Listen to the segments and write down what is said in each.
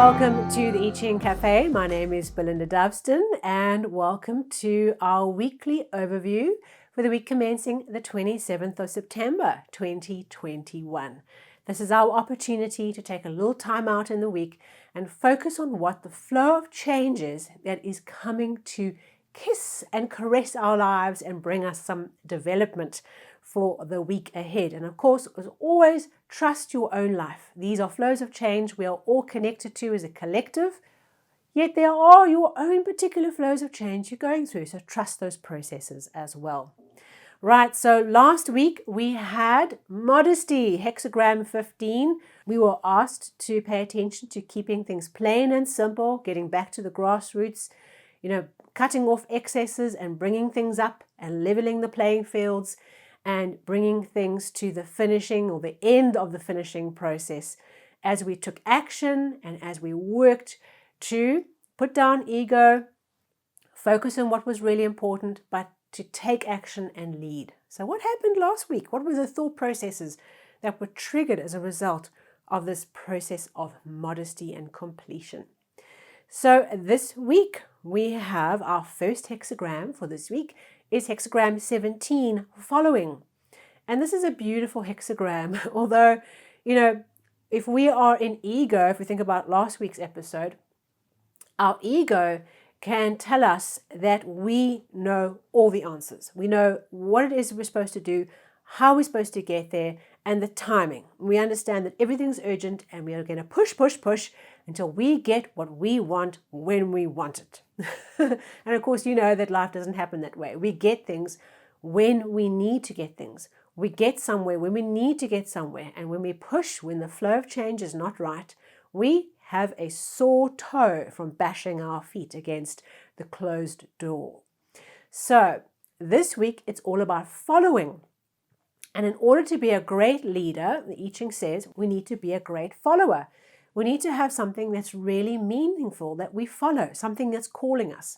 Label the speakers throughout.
Speaker 1: Welcome to the I Ching Cafe. My name is Belinda Doveston and welcome to our weekly overview for the week commencing the 27th of September 2021. This is our opportunity to take a little time out in the week and focus on what the flow of change is that is coming to kiss and caress our lives and bring us some development for the week ahead. And of course, as always, trust your own life. These are flows of change we are all connected to as a collective, yet there are your own particular flows of change you're going through, so trust those processes as well. Right, so last week we had modesty, hexagram 15. We were asked to pay attention to keeping things plain and simple, getting back to the grassroots, cutting off excesses and bringing things up and leveling the playing fields and bringing things to the finishing or the end of the finishing process as we took action and as we worked to put down ego, focus on what was really important, but to take action and lead. So what happened last week? What were the thought processes that were triggered as a result of this process of modesty and completion? So this week we have our first hexagram for this week is hexagram 17, following. And this is a beautiful hexagram, although, if we are in ego, if we think about last week's episode, our ego can tell us that we know all the answers. We know what it is we're supposed to do, how we're supposed to get there, and the timing. We understand that everything's urgent and we are going to push until we get what we want when we want it. And of course, you know that life doesn't happen that way. We get things when we need to get things. We get somewhere when we need to get somewhere. And when we push, when the flow of change is not right, we have a sore toe from bashing our feet against the closed door. So this week, it's all about following. And in order to be a great leader, the I Ching says, we need to be a great follower. We need to have something that's really meaningful that we follow, something that's calling us.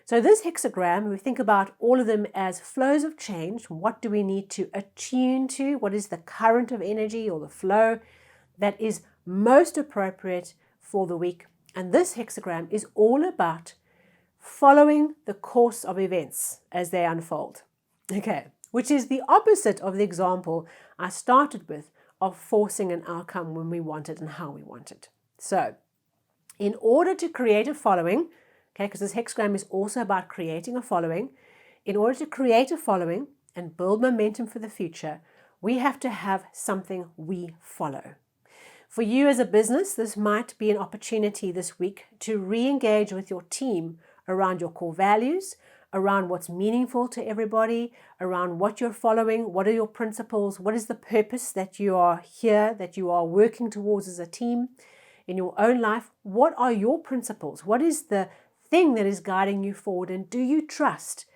Speaker 1: So this hexagram, we think about all of them as flows of change. What do we need to attune to? What is the current of energy or the flow that is most appropriate for the week? And this hexagram is all about following the course of events as they unfold. Okay, which is the opposite of the example I started with of forcing an outcome when we want it and how we want it. So in order to create a following, because this hexagram is also about creating a following, in order to create a following and build momentum for the future, we have to have something we follow. For you as a business, this might be an opportunity this week to re-engage with your team around your core values, around what's meaningful to everybody, around what you're following, what are your principles, what is the purpose that you are here, that you are working towards as a team in your own life. What are your principles? What is the thing that is guiding you forward? And do you trust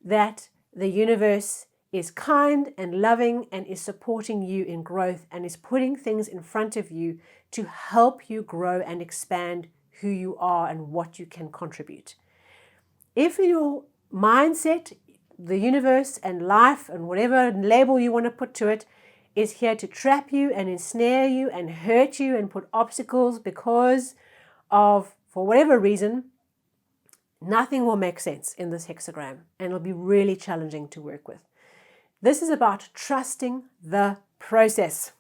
Speaker 1: that the universe is kind and loving and is supporting you in growth and is putting things in front of you to help you grow and expand who you are and what you can contribute? If your mindset, the universe and life and whatever label you want to put to it is here to trap you and ensnare you and hurt you and put obstacles because of, for whatever reason, nothing will make sense in this hexagram and it'll be really challenging to work with. This is about trusting the process.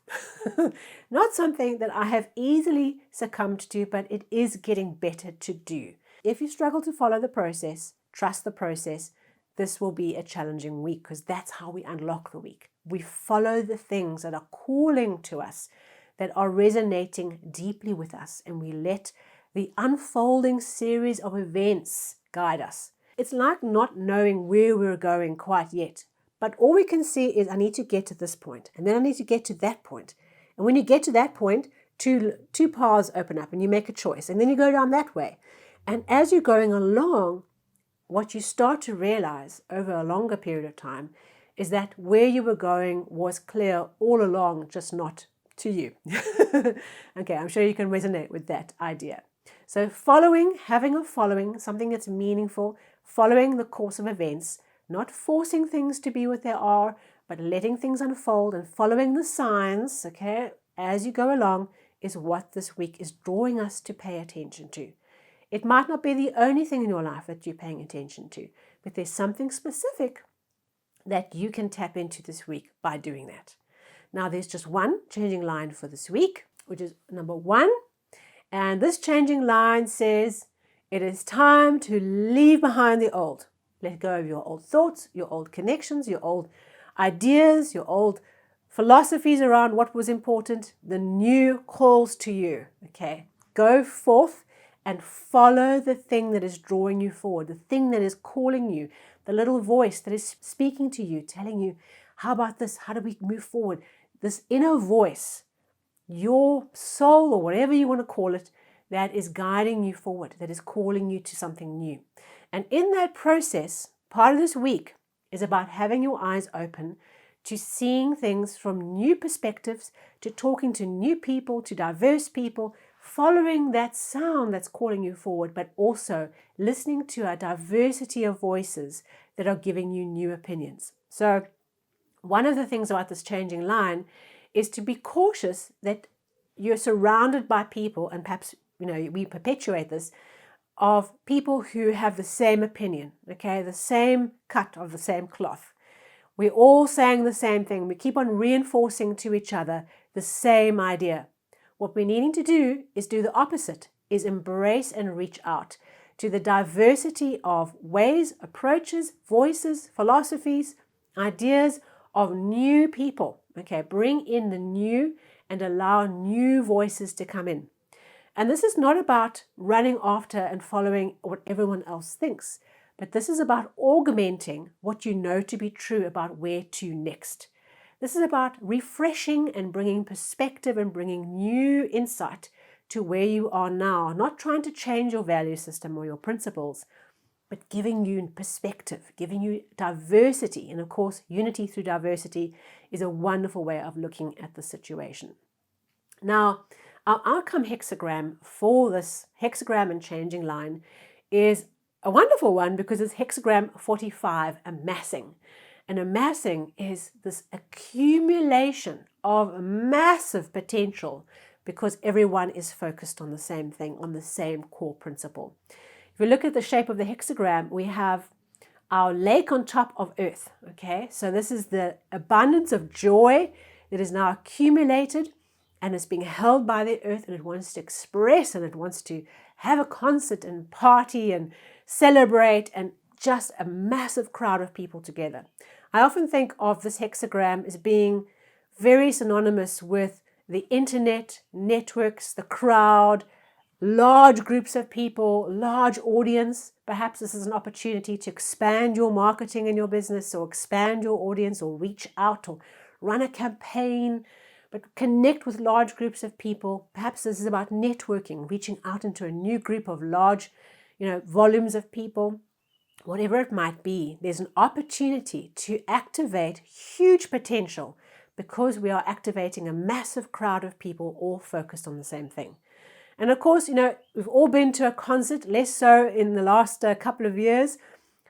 Speaker 1: Not something that I have easily succumbed to, but it is getting better to do. If you struggle to follow the process, trust the process, this will be a challenging week because that's how we unlock the week. We follow the things that are calling to us, that are resonating deeply with us, and we let the unfolding series of events guide us. It's like not knowing where we're going quite yet, but all we can see is I need to get to this point, and then I need to get to that point. And when you get to that point, two paths open up and you make a choice, and then you go down that way. And as you're going along, what you start to realize over a longer period of time is that where you were going was clear all along, just not to you. Okay, I'm sure you can resonate with that idea. So following, having a following, something that's meaningful, following the course of events, not forcing things to be what they are, but letting things unfold and following the signs, okay, as you go along is what this week is drawing us to pay attention to. It might not be the only thing in your life that you're paying attention to, but there's something specific that you can tap into this week by doing that. Now, there's just one changing line for this week, which is number 1. And this changing line says, it is time to leave behind the old. Let go of your old thoughts, your old connections, your old ideas, your old philosophies around what was important. The new calls to you. Okay, go forth and follow the thing that is drawing you forward, the thing that is calling you, the little voice that is speaking to you, telling you, how about this? How do we move forward? This inner voice, your soul, or whatever you want to call it, that is guiding you forward, that is calling you to something new. And in that process, part of this week is about having your eyes open to seeing things from new perspectives, to talking to new people, to diverse people, following that sound that's calling you forward, but also listening to a diversity of voices that are giving you new opinions. So one of the things about this changing line is to be cautious that you're surrounded by people, and perhaps, we perpetuate this, of people who have the same opinion, okay, the same cut of the same cloth. We're all saying the same thing. We keep on reinforcing to each other the same idea. What we're needing to do is do the opposite, is embrace and reach out to the diversity of ways, approaches, voices, philosophies, ideas of new people. Okay, bring in the new and allow new voices to come in. And this is not about running after and following what everyone else thinks, but this is about augmenting what you know to be true about where to next. This is about refreshing and bringing perspective and bringing new insight to where you are now, not trying to change your value system or your principles, but giving you perspective, giving you diversity. And of course, unity through diversity is a wonderful way of looking at the situation. Now, our outcome hexagram for this hexagram and changing line is a wonderful one because it's hexagram 45, amassing. And amassing is this accumulation of massive potential because everyone is focused on the same thing, on the same core principle. If we look at the shape of the hexagram, we have our lake on top of earth. Okay, so this is the abundance of joy that is now accumulated and is being held by the earth, and it wants to express, and it wants to have a concert and party and celebrate, and just a massive crowd of people together. I often think of this hexagram as being very synonymous with the internet, networks, the crowd, large groups of people, large audience. Perhaps this is an opportunity to expand your marketing in your business, or expand your audience, or reach out, or run a campaign, but connect with large groups of people. Perhaps this is about networking, reaching out into a new group of large, volumes of people. Whatever it might be, there's an opportunity to activate huge potential because we are activating a massive crowd of people all focused on the same thing. And of course, we've all been to a concert, less so in the last couple of years,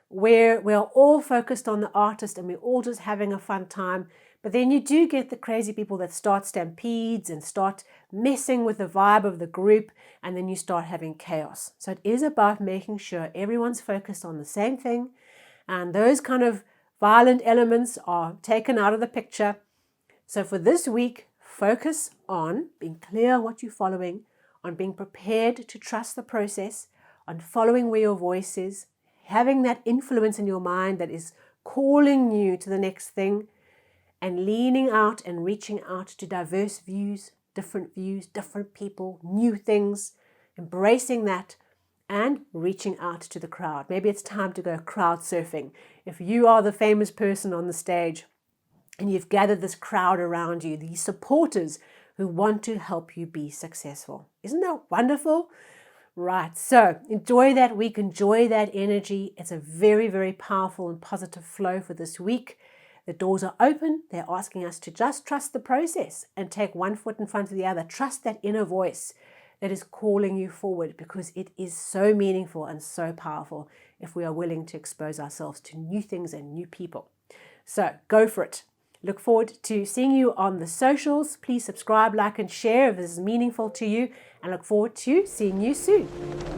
Speaker 1: where we are all focused on the artist and we're all just having a fun time. But then you do get the crazy people that start stampedes and start messing with the vibe of the group, and then you start having chaos. So it is about making sure everyone's focused on the same thing, and those kind of violent elements are taken out of the picture. So for this week, focus on being clear what you're following, on being prepared to trust the process, on following where your voice is, having that influence in your mind that is calling you to the next thing, and leaning out and reaching out to diverse views, different people, new things, embracing that, and reaching out to the crowd. Maybe it's time to go crowd surfing. If you are the famous person on the stage and you've gathered this crowd around you, these supporters who want to help you be successful. Isn't that wonderful? Right, so enjoy that week, enjoy that energy. It's a very, very powerful and positive flow for this week. The doors are open. They're asking us to just trust the process and take one foot in front of the other. Trust that inner voice that is calling you forward, because it is so meaningful and so powerful if we are willing to expose ourselves to new things and new people. So go for it. Look forward to seeing you on the socials. Please subscribe, like, and share if this is meaningful to you, and look forward to seeing you soon.